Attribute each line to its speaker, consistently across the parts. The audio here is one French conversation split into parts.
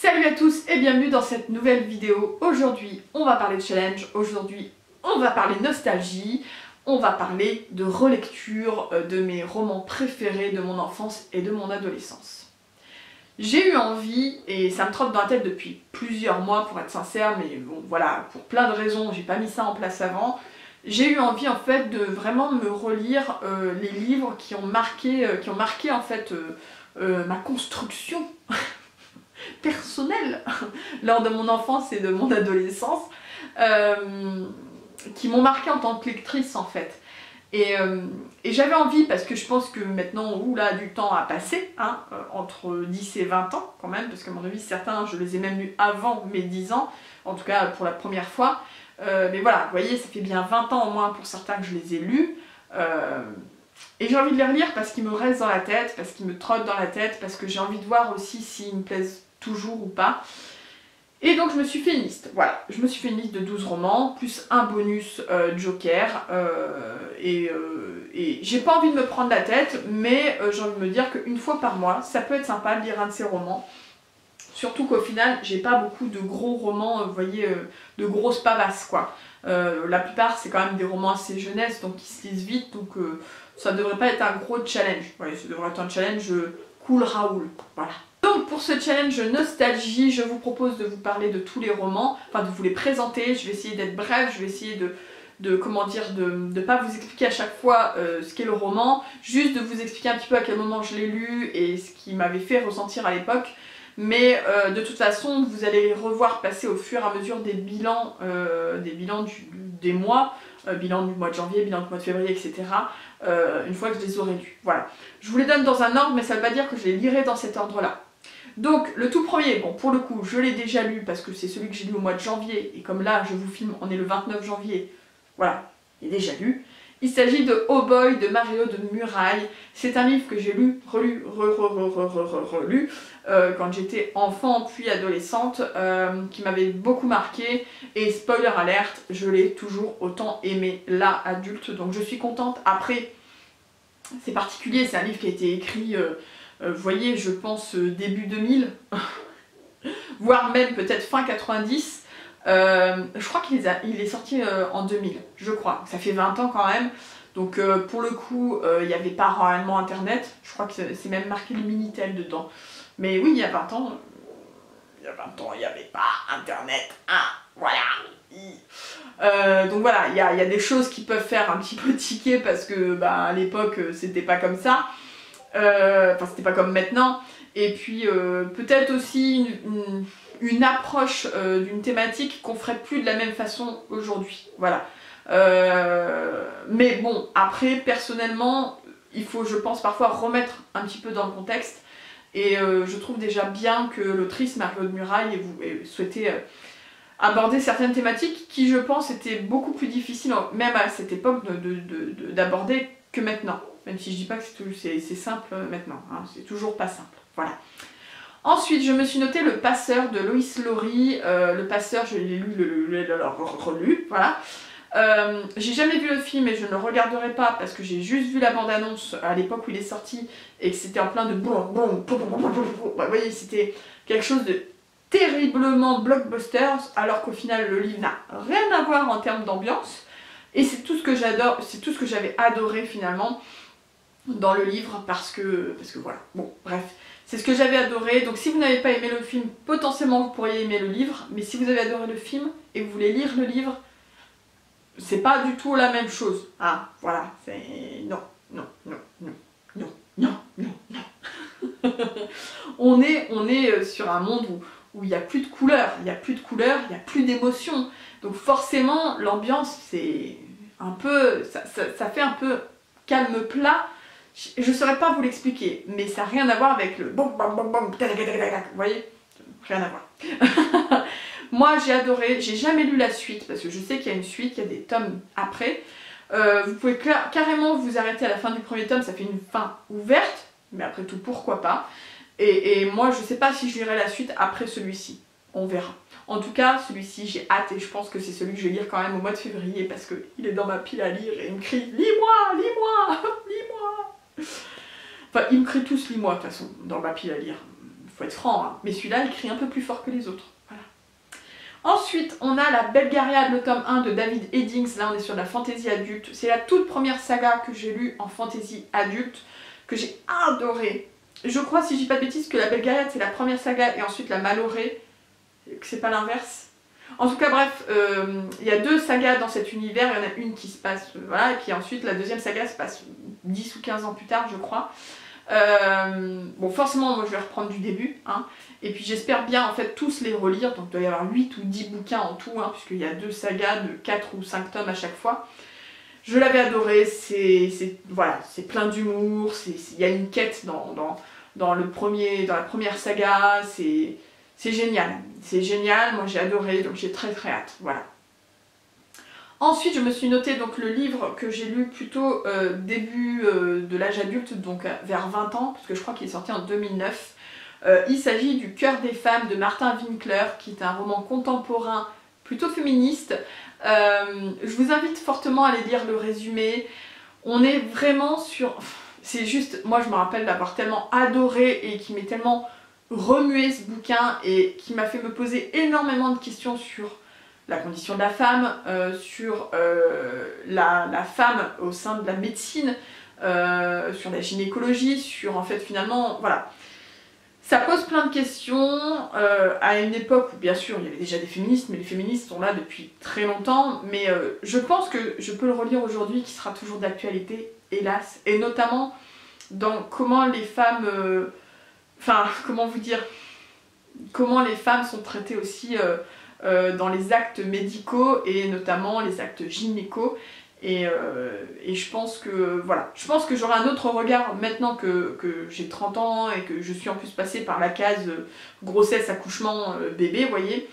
Speaker 1: Salut à tous et bienvenue dans cette nouvelle vidéo. Aujourd'hui on va parler de challenge, aujourd'hui on va parler nostalgie, on va parler de relecture de mes romans préférés de mon enfance et de mon adolescence. J'ai eu envie, et ça me trotte dans la tête depuis plusieurs mois pour être sincère, mais bon voilà, pour plein de raisons, j'ai pas mis ça en place avant, j'ai eu envie en fait de vraiment me relire les livres qui ont marqué en fait ma construction personnelle lors de mon enfance et de mon adolescence, qui m'ont marqué en tant que lectrice en fait. Et j'avais envie, parce que je pense que maintenant, oula, du temps a passé, hein, entre 10 et 20 ans quand même, parce qu'à mon avis certains je les ai même lus avant mes 10 ans, en tout cas pour la première fois. Mais voilà, vous voyez, ça fait bien 20 ans au moins pour certains que je les ai lus. Et j'ai envie de les relire parce qu'ils me restent dans la tête, parce qu'ils me trottent dans la tête, parce que j'ai envie de voir aussi s'ils me plaisent toujours ou pas. Et donc je me suis fait une liste, voilà, je me suis fait une liste de 12 romans, plus un bonus Joker, et j'ai pas envie de me prendre la tête, mais j'ai envie de me dire qu'une fois par mois, ça peut être sympa de lire un de ces romans. Surtout qu'au final, j'ai pas beaucoup de gros romans, vous voyez, de grosses pavasses quoi. La plupart c'est quand même des romans assez jeunesse, donc qui se lisent vite, donc ça devrait pas être un gros challenge. Ouais, ça devrait être un challenge cool Raoul, voilà. Donc pour ce challenge nostalgie, je vous propose de vous parler de tous les romans, enfin de vous les présenter. Je vais essayer d'être bref, je vais essayer comment dire, de pas vous expliquer à chaque fois ce qu'est le roman, juste de vous expliquer un petit peu à quel moment je l'ai lu et ce qui m'avait fait ressentir à l'époque. Mais de toute façon, vous allez les revoir passer au fur et à mesure des bilans des mois, bilan du mois de janvier, bilan du mois de février, etc. Une fois que je les aurai lus. Voilà. Je vous les donne dans un ordre, mais ça ne veut pas dire que je les lirai dans cet ordre-là. Donc le tout premier, bon pour le coup je l'ai déjà lu parce que c'est celui que j'ai lu au mois de janvier, et comme là je vous filme, on est le 29 janvier, voilà, il est déjà lu. Il s'agit de Oh Boy de Mario de Muraille. C'est un livre que j'ai lu, relu, relu quand j'étais enfant puis adolescente, qui m'avait beaucoup marqué, et spoiler alerte, je l'ai toujours autant aimé là adulte, donc je suis contente. Après, c'est particulier, c'est un livre qui a été écrit, vous voyez, je pense début 2000, voire même peut-être fin 90. Je crois qu'il est sorti en 2000, je crois. Ça fait 20 ans quand même. Donc pour le coup, il n'y avait pas réellement internet. Je crois que c'est même marqué le Minitel dedans. Mais oui, il y a 20 ans, il n'y avait pas internet. Hein, voilà. Donc voilà, il y a des choses qui peuvent faire un petit peu tiquer parce que bah, à l'époque, c'était pas comme ça. Enfin, c'était pas comme maintenant. Et puis peut-être aussi une approche d'une thématique qu'on ferait plus de la même façon aujourd'hui. Voilà. Mais bon, après, personnellement, il faut, je pense, parfois remettre un petit peu dans le contexte. Et je trouve déjà bien que l'autrice Mario de Muraille ait souhaité aborder certaines thématiques qui, je pense, étaient beaucoup plus difficiles, même à cette époque, d'aborder que maintenant. Même si je dis pas que c'est simple maintenant, hein, c'est toujours pas simple. Voilà. Ensuite, je me suis noté Le Passeur de Loïs Laury. Le Passeur, je l'ai lu, relu, voilà. J'ai jamais vu le film et je ne le regarderai pas parce que j'ai juste vu la bande-annonce à l'époque où il est sorti et que c'était en plein de vous voyez, c'était quelque chose de terriblement blockbuster, alors qu'au final le livre n'a rien à voir en termes d'ambiance, et c'est tout ce que j'adore, c'est tout ce que j'avais adoré finalement dans le livre, parce que voilà, bon bref, c'est ce que j'avais adoré. Donc si vous n'avez pas aimé le film, potentiellement vous pourriez aimer le livre, mais si vous avez adoré le film et que vous voulez lire le livre, c'est pas du tout la même chose, ah voilà, c'est non, non, non, non, non, non, non, non. on est sur un monde où il n'y a plus de couleurs, il n'y a plus de couleurs, il n'y a plus d'émotions, donc forcément l'ambiance c'est un peu, ça fait un peu calme plat. Je ne saurais pas vous l'expliquer, mais ça n'a rien à voir avec le bom bom bom bom, vous voyez, rien à voir. Moi j'ai adoré, j'ai jamais lu la suite parce que je sais qu'il y a une suite, il y a des tomes après. Vous pouvez carrément vous arrêter à la fin du premier tome, ça fait une fin ouverte, mais après tout pourquoi pas. Et moi je sais pas si je lirai la suite après celui-ci, on verra. En tout cas celui-ci j'ai hâte, et je pense que c'est celui que je vais lire quand même au mois de février parce qu'il est dans ma pile à lire et il me crie « Lis-moi, lis-moi, lis-moi ». Enfin, ils me crient tous lis-moi de toute façon, dans ma pile à lire. faut être franc, hein, mais celui-là, il crie un peu plus fort que les autres. Voilà. Ensuite, on a la Belgariad, le tome 1 de David Eddings. Là, on est sur la fantasy adulte. C'est la toute première saga que j'ai lue en fantasy adulte, que j'ai adorée. Je crois, si je dis pas de bêtises, que la Belgariad, c'est la première saga, et ensuite la Malorée, que c'est pas l'inverse. En tout cas, bref, il y a 2 sagas dans cet univers. Il y en a une qui se passe, voilà, et puis ensuite, la deuxième saga se passe 10 ou 15 ans plus tard, je crois. Bon, forcément, moi je vais reprendre du début, hein, et puis j'espère bien en fait tous les relire, donc il doit y avoir 8 ou 10 bouquins en tout, hein, puisqu'il y a 2 sagas de 4 ou 5 tomes à chaque fois. Je l'avais adoré, voilà, c'est plein d'humour, il y a une quête dans la première saga, c'est génial, moi j'ai adoré, donc j'ai très très hâte, voilà. Ensuite, je me suis noté donc le livre que j'ai lu plutôt début de l'âge adulte, donc vers 20 ans, parce que je crois qu'il est sorti en 2009. Il s'agit du Cœur des femmes de Martin Winkler, qui est un roman contemporain plutôt féministe. Je vous invite fortement à aller lire le résumé. On est vraiment sur... C'est juste, moi je me rappelle d'avoir tellement adoré et qui m'est tellement remué ce bouquin et qui m'a fait me poser énormément de questions sur la condition de la femme, sur la femme au sein de la médecine, sur la gynécologie, sur en fait finalement, voilà. Ça pose plein de questions à une époque où bien sûr il y avait déjà des féministes, mais les féministes sont là depuis très longtemps, mais je pense que je peux le relire aujourd'hui, qui sera toujours d'actualité, hélas, et notamment dans comment les femmes, enfin comment vous dire, comment les femmes sont traitées aussi dans les actes médicaux et notamment les actes gynécos. Et je pense que voilà, je pense que j'aurai un autre regard maintenant que j'ai 30 ans et que je suis en plus passée par la case grossesse, accouchement, bébé, vous voyez.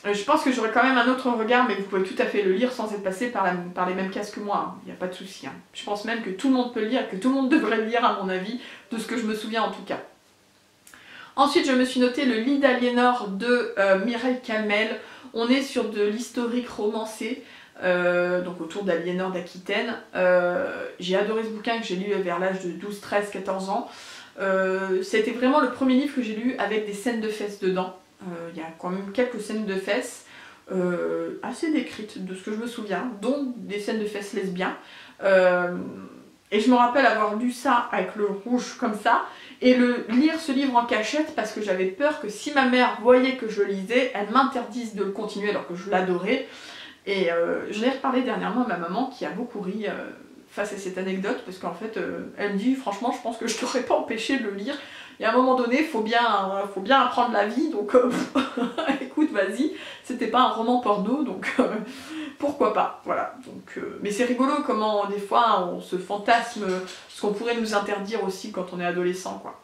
Speaker 1: Je pense que j'aurai quand même un autre regard, mais vous pouvez tout à fait le lire sans être passé par les mêmes cases que moi, hein. Il n'y a pas de souci, hein. Je pense même que tout le monde peut le lire, que tout le monde devrait le lire à mon avis, de ce que je me souviens en tout cas. Ensuite, je me suis noté le lit d'Aliénor de Mireille Calmel. On est sur de l'historique romancé, donc autour d'Aliénor d'Aquitaine. J'ai adoré ce bouquin que j'ai lu vers l'âge de 12, 13, 14 ans. C'était vraiment le premier livre que j'ai lu avec des scènes de fesses dedans. Il y a quand même quelques scènes de fesses assez décrites de ce que je me souviens, dont des scènes de fesses lesbiens. Et je me rappelle avoir lu ça avec le rouge comme ça, et lire ce livre en cachette parce que j'avais peur que si ma mère voyait que je le lisais, elle m'interdise de le continuer alors que je l'adorais. Et je l'ai reparlé dernièrement à ma maman qui a beaucoup ri face à cette anecdote, parce qu'en fait elle me dit franchement je pense que je t'aurais pas empêché de le lire. Et à un moment donné, faut bien apprendre la vie, donc écoute, vas-y, c'était pas un roman porno, donc pourquoi pas, voilà. Donc, mais c'est rigolo comment des fois on se fantasme ce qu'on pourrait nous interdire aussi quand on est adolescent, quoi.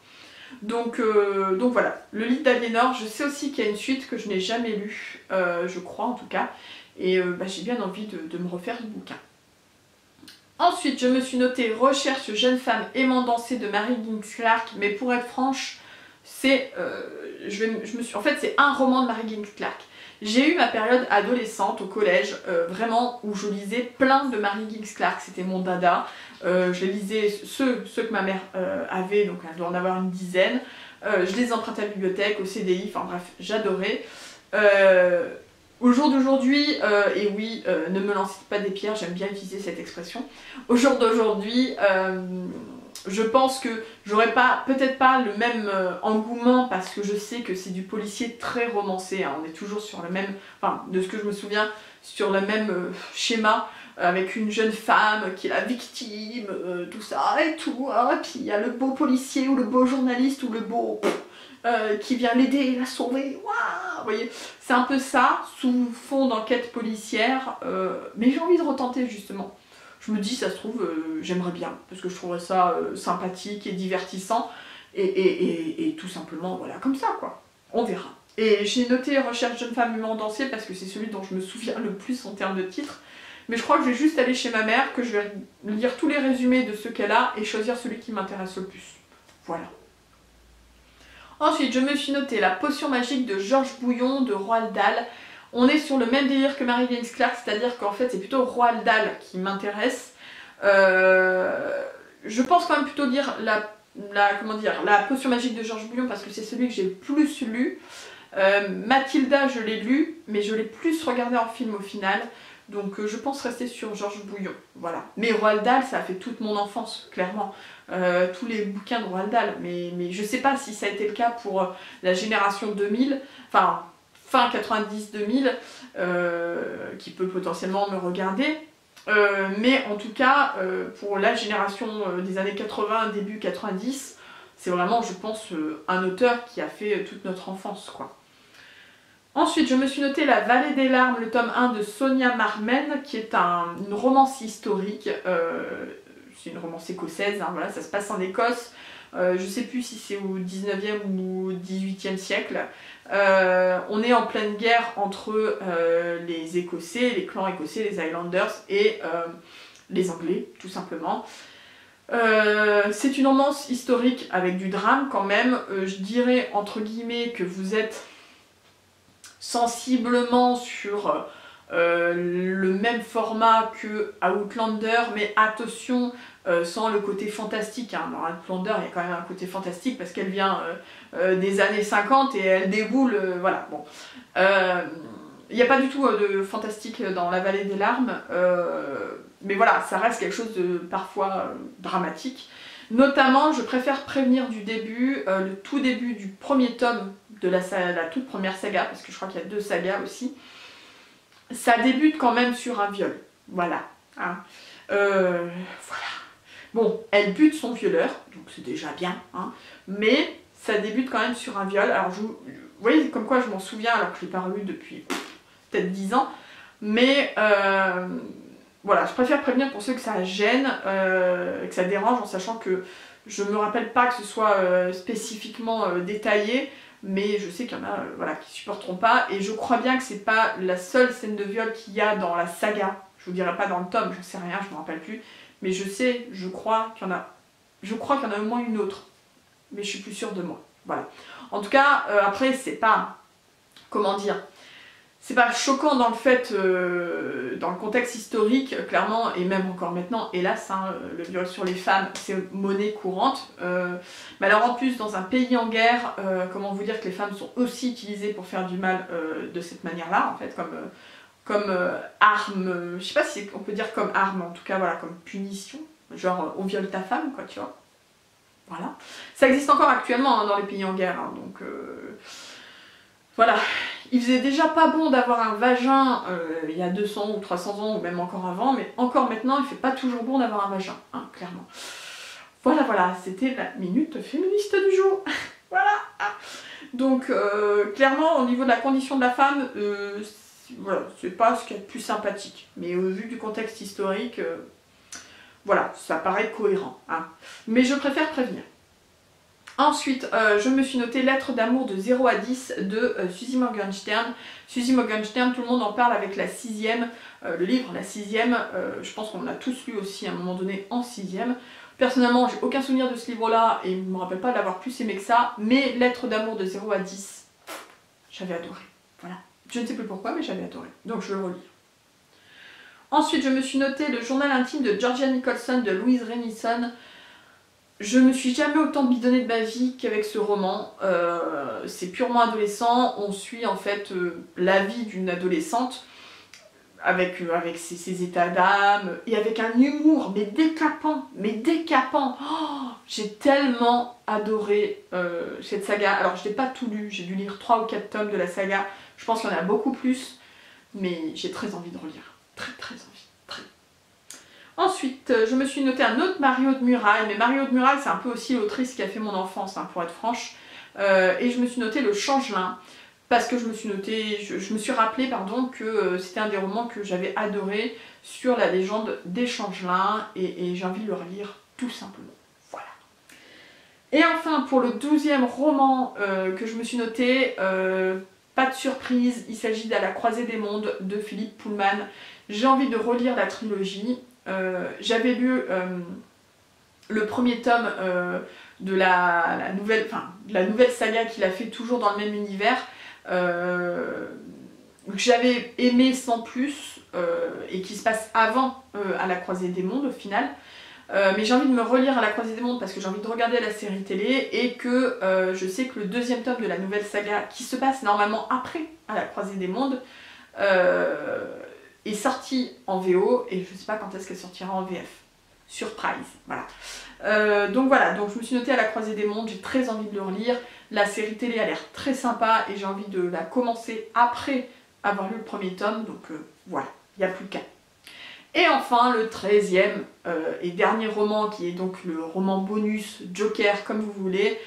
Speaker 1: Donc voilà, le livre d'Aliénor, je sais aussi qu'il y a une suite que je n'ai jamais lue, je crois en tout cas, et j'ai bien envie de me refaire ce bouquin. Ensuite, je me suis noté Recherche jeune femme aimant danser de Mary Higgins Clark, mais pour être franche, c'est en fait, c'est un roman de Mary Higgins Clark. J'ai eu ma période adolescente au collège, vraiment, où je lisais plein de Mary Higgins Clark, c'était mon dada. Je les lisais, ceux que ma mère avait, donc elle doit en avoir une dizaine. Je les empruntais à la bibliothèque, au CDI, enfin bref, j'adorais. Au jour d'aujourd'hui, et oui, ne me lancez pas des pierres, j'aime bien utiliser cette expression. Au jour d'aujourd'hui, je pense que j'aurais peut-être pas le même engouement parce que je sais que c'est du policier très romancé, hein. On est toujours sur le même, enfin de ce que je me souviens, sur le même schéma, avec une jeune femme qui est la victime, tout ça et tout, hein. Puis il y a le beau policier ou le beau journaliste ou le beau... qui vient l'aider et la sauver, waouh, vous voyez, c'est un peu ça, sous fond d'enquête policière, mais j'ai envie de retenter justement. Je me dis, ça se trouve, j'aimerais bien, parce que je trouverais ça sympathique et divertissant, et tout simplement, voilà, comme ça, quoi. On verra. Et j'ai noté Recherche jeune femme aimant danser, parce que c'est celui dont je me souviens le plus en termes de titre, mais je crois que je vais juste aller chez ma mère, que je vais lire tous les résumés de ce qu'elle a, et choisir celui qui m'intéresse le plus. Voilà. Ensuite, je me suis noté La potion magique de Georges Bouillon de Roald Dahl. On est sur le même délire que Mary Higgins Clark, c'est-à-dire qu'en fait c'est plutôt Roald Dahl qui m'intéresse. Je pense quand même plutôt lire comment dire, la potion magique de Georges Bouillon parce que c'est celui que j'ai le plus lu. Mathilda, je l'ai lu, mais je l'ai plus regardé en film au final. Donc je pense rester sur Georges Bouillon, voilà. Mais Roald Dahl, ça a fait toute mon enfance, clairement. Tous les bouquins de Roald Dahl, mais je sais pas si ça a été le cas pour la génération 2000, enfin fin 90-2000, qui peut potentiellement me regarder. Mais en tout cas, pour la génération des années 80, début 90, c'est vraiment, je pense, un auteur qui a fait toute notre enfance, quoi. Ensuite, je me suis noté La Vallée des larmes, le tome 1 de Sonia Marmen, qui est une romance historique. C'est une romance écossaise, hein, voilà, ça se passe en Écosse. Je sais plus si c'est au 19e ou 18e siècle. On est en pleine guerre entre les Écossais, les clans écossais, les Highlanders et les Anglais, tout simplement. C'est une romance historique avec du drame quand même. Je dirais entre guillemets que vous êtes sensiblement sur le même format que Outlander, mais attention, sans le côté fantastique. Hein. Dans Outlander, il y a quand même un côté fantastique parce qu'elle vient des années 50 et elle déboule, voilà, bon. Il n'y a pas du tout de fantastique dans La Vallée des larmes, mais voilà, ça reste quelque chose de parfois dramatique. Notamment, je préfère prévenir du début, le tout début du premier tome de la toute première saga, parce que je crois qu'il y a 2 sagas aussi. Ça débute quand même sur un viol, voilà. Hein. Voilà. Bon, elle bute son violeur, donc c'est déjà bien, hein, mais ça débute quand même sur un viol. Alors, vous voyez comme quoi je m'en souviens alors que je l'ai pas relu depuis peut-être 10 ans, mais voilà, je préfère prévenir pour ceux que ça gêne, que ça dérange, en sachant que je me rappelle pas que ce soit spécifiquement détaillé, mais je sais qu'il y en a voilà, qui supporteront pas, et je crois bien que c'est pas la seule scène de viol qu'il y a dans la saga. Je vous dirai pas dans le tome, j'en sais rien, je me rappelle plus, mais je crois qu'il y en a au moins une autre, mais je suis plus sûre de moi. Voilà. En tout cas, après, c'est pas, comment dire, c'est pas choquant dans le fait, dans le contexte historique, clairement, et même encore maintenant, hélas, hein, le viol sur les femmes, c'est monnaie courante. Mais alors en plus, dans un pays en guerre, comment vous dire que les femmes sont aussi utilisées pour faire du mal de cette manière-là, en fait, comme arme, je sais pas si on peut dire comme arme, en tout cas, voilà, comme punition, genre on viole ta femme, quoi, tu vois. Voilà. Ça existe encore actuellement hein, dans les pays en guerre, hein, donc voilà. Il faisait déjà pas bon d'avoir un vagin il y a 200 ou 300 ans, ou même encore avant, mais encore maintenant, il fait pas toujours bon d'avoir un vagin, hein, clairement. Voilà, voilà, c'était la minute féministe du jour. Voilà. Donc, clairement, au niveau de la condition de la femme, voilà, c'est pas ce qu'il y a de plus sympathique. Mais au vu du contexte historique, voilà, ça paraît cohérent. Hein. Mais je préfère prévenir. Ensuite, je me suis noté Lettre d'amour de 0 à 10 de Suzy Morgenstern. Suzy Morgenstern, tout le monde en parle avec la 6e, le livre, la 6e, je pense qu'on l'a tous lu aussi à un moment donné en 6e. Personnellement, j'ai aucun souvenir de ce livre-là et je ne me rappelle pas d'avoir plus aimé que ça, mais Lettre d'amour de 0 à 10, j'avais adoré. Voilà. Je ne sais plus pourquoi, mais j'avais adoré. Donc je le relis. Ensuite, je me suis noté le journal intime de Georgia Nicholson de Louise Renison. Je me suis jamais autant bidonnée de ma vie qu'avec ce roman. C'est purement adolescent. On suit en fait la vie d'une adolescente avec ses états d'âme et avec un humour mais décapant, Oh, j'ai tellement adoré cette saga. Alors je n'ai pas tout lu, j'ai dû lire 3 ou 4 tomes de la saga. Je pense qu'il y en a beaucoup plus, mais j'ai très envie de relire. Très envie. Ensuite, je me suis noté un autre Mario de Muraille, mais Mario de Muraille, c'est un peu aussi l'autrice qui a fait mon enfance, hein, pour être franche. Et je me suis noté Le Changelin, parce que je me suis rappelé, pardon, que c'était un des romans que j'avais adoré sur la légende des Changelins, et j'ai envie de le relire tout simplement. Voilà. Et enfin, pour le 12e roman que je me suis noté, pas de surprise, il s'agit d'À la croisée des mondes de Philippe Pullman. J'ai envie de relire la trilogie. J'avais lu le premier tome de la nouvelle saga qu'il a fait toujours dans le même univers, que j'avais aimé sans plus, et qui se passe avant À la croisée des mondes au final. Mais j'ai envie de me relire à la Croisée des Mondes parce que j'ai envie de regarder la série télé et que je sais que le deuxième tome de la nouvelle saga, qui se passe normalement après à la Croisée des Mondes, est sorti en VO et je sais pas quand est-ce qu'elle sortira en VF. Surprise, voilà. Donc voilà, donc je me suis notée à la Croisée des Mondes, j'ai très envie de le relire. La série télé a l'air très sympa et j'ai envie de la commencer après avoir lu le premier tome, donc voilà, il n'y a plus qu'à. Et enfin, le 13e et dernier roman, qui est donc le roman bonus, Joker, comme vous voulez.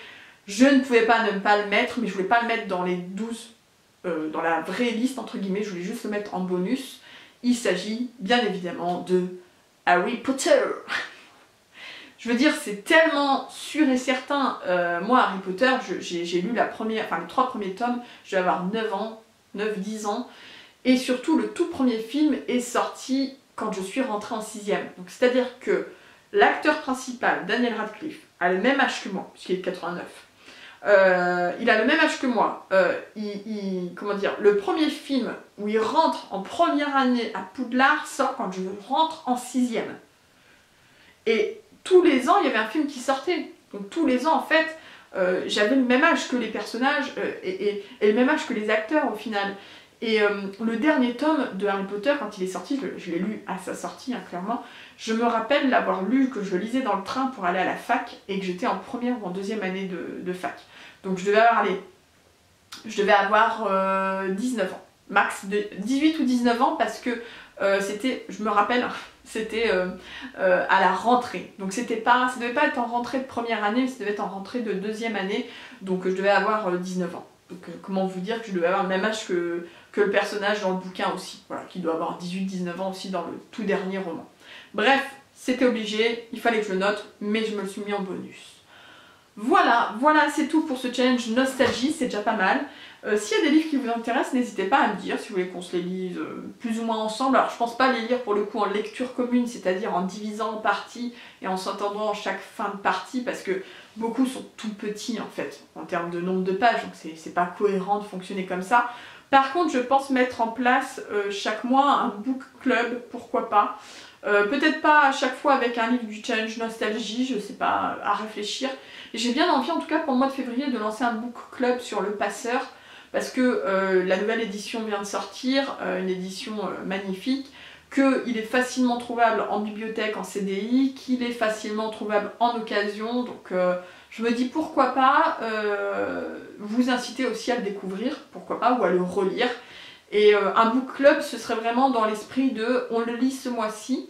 Speaker 1: Je ne pouvais pas ne pas le mettre, mais je voulais pas le mettre dans les 12, dans la vraie liste, entre guillemets, je voulais juste le mettre en bonus. Il s'agit, bien évidemment, de Harry Potter. Je veux dire, c'est tellement sûr et certain. Moi, Harry Potter, j'ai lu les 3 premiers tomes, je vais avoir 9 ans, 9-10 ans. Et surtout, le tout premier film est sorti quand je suis rentrée en 6e. Donc c'est-à-dire que l'acteur principal, Daniel Radcliffe, a le même âge que moi, puisqu'il est de 89. Il a le même âge que moi. Comment dire, le premier film où il rentre en première année à Poudlard sort quand je rentre en 6e. Et tous les ans, il y avait un film qui sortait. Donc tous les ans, en fait, j'avais le même âge que les personnages et le même âge que les acteurs au final. Et le dernier tome de Harry Potter, quand il est sorti, je l'ai lu à sa sortie, hein, clairement, je me rappelle l'avoir lu, que je le lisais dans le train pour aller à la fac, et que j'étais en première ou en deuxième année de fac. Donc je devais avoir 19 ans, max de 18 ou 19 ans, parce que c'était, je me rappelle, c'était à la rentrée. Donc ça devait pas être en rentrée de première année, mais ça devait être en rentrée de deuxième année, donc je devais avoir 19 ans. Donc comment vous dire que je devais avoir le même âge que le personnage dans le bouquin aussi, voilà, qui doit avoir 18-19 ans aussi dans le tout dernier roman. Bref, c'était obligé, il fallait que je le note, mais je me le suis mis en bonus. Voilà, c'est tout pour ce challenge nostalgie, c'est déjà pas mal. S'il y a des livres qui vous intéressent, n'hésitez pas à me dire si vous voulez qu'on se les lise plus ou moins ensemble. Alors je pense pas les lire pour le coup en lecture commune, c'est-à-dire en divisant en parties et en s'entendant chaque fin de partie, parce que beaucoup sont tout petits en fait, en termes de nombre de pages, donc c'est pas cohérent de fonctionner comme ça. Par contre, je pense mettre en place chaque mois un book club, pourquoi pas. Peut-être pas à chaque fois avec un livre du challenge nostalgie, je sais pas, à réfléchir. J'ai bien envie en tout cas pour le mois de février de lancer un book club sur Le Passeur, parce que la nouvelle édition vient de sortir, une édition magnifique, qu'il est facilement trouvable en bibliothèque, en CDI, qu'il est facilement trouvable en occasion, donc je me dis pourquoi pas vous inciter aussi à le découvrir, pourquoi pas, ou à le relire. Et un book club, ce serait vraiment dans l'esprit de on le lit ce mois-ci,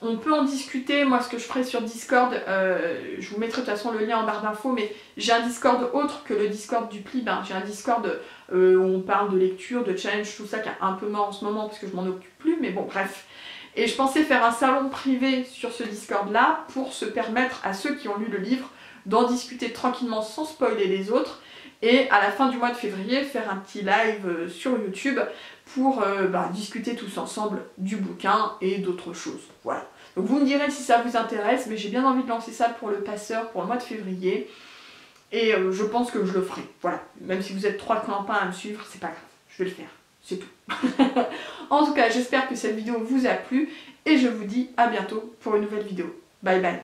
Speaker 1: on peut en discuter. Moi ce que je ferai sur Discord, je vous mettrai de toute façon le lien en barre d'infos, mais j'ai un Discord autre que le Discord du Plib, hein. J'ai un Discord où on parle de lecture, de challenge, tout ça qui est un peu mort en ce moment parce que je m'en occupe plus, mais bon bref. Et je pensais faire un salon privé sur ce Discord là pour se permettre à ceux qui ont lu le livre d'en discuter tranquillement sans spoiler les autres, et à la fin du mois de février faire un petit live sur YouTube pour discuter tous ensemble du bouquin et d'autres choses. Voilà. Donc vous me direz si ça vous intéresse, mais j'ai bien envie de lancer ça pour Le Passeur pour le mois de février, et je pense que je le ferai. Voilà. Même si vous êtes 3 clampins à me suivre, c'est pas grave, je vais le faire. C'est tout. En tout cas, j'espère que cette vidéo vous a plu, et je vous dis à bientôt pour une nouvelle vidéo. Bye bye.